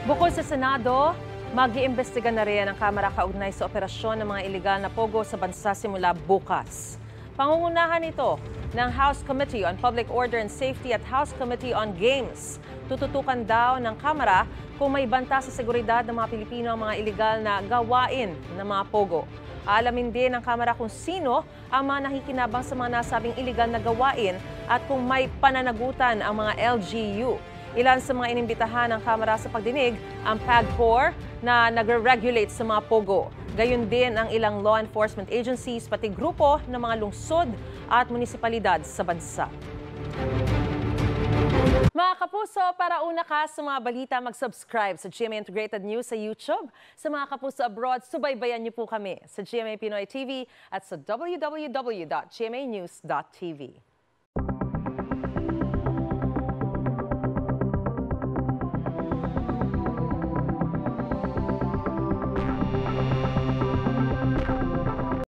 Bukod sa Senado, mag-iimbestiga na rin ang Kamara kaugnay sa operasyon ng mga iligal na pogo sa bansa simula bukas. Pangungunahan ito ng House Committee on Public Order and Safety at House Committee on Games. Tututukan daw ng Kamara kung may banta sa seguridad ng mga Pilipino ang mga iligal na gawain ng mga pogo. Aalamin din ng Kamara kung sino ang mga nakikinabang sa mga nasabing iligal na gawain at kung may pananagutan ang mga LGU. Ilan sa mga inimbitahan ng Kamara sa pagdinig ang PAGCOR na nagre-regulate sa mga pogo. Gayon din ang ilang law enforcement agencies pati grupo ng mga lungsod at munisipalidad sa bansa. Mga kapuso, para una ka sa mga balita, mag-subscribe sa GMA Integrated News sa YouTube. Sa mga kapuso abroad, subaybayan niyo po kami sa GMA Pinoy TV at sa www.gmanews.tv.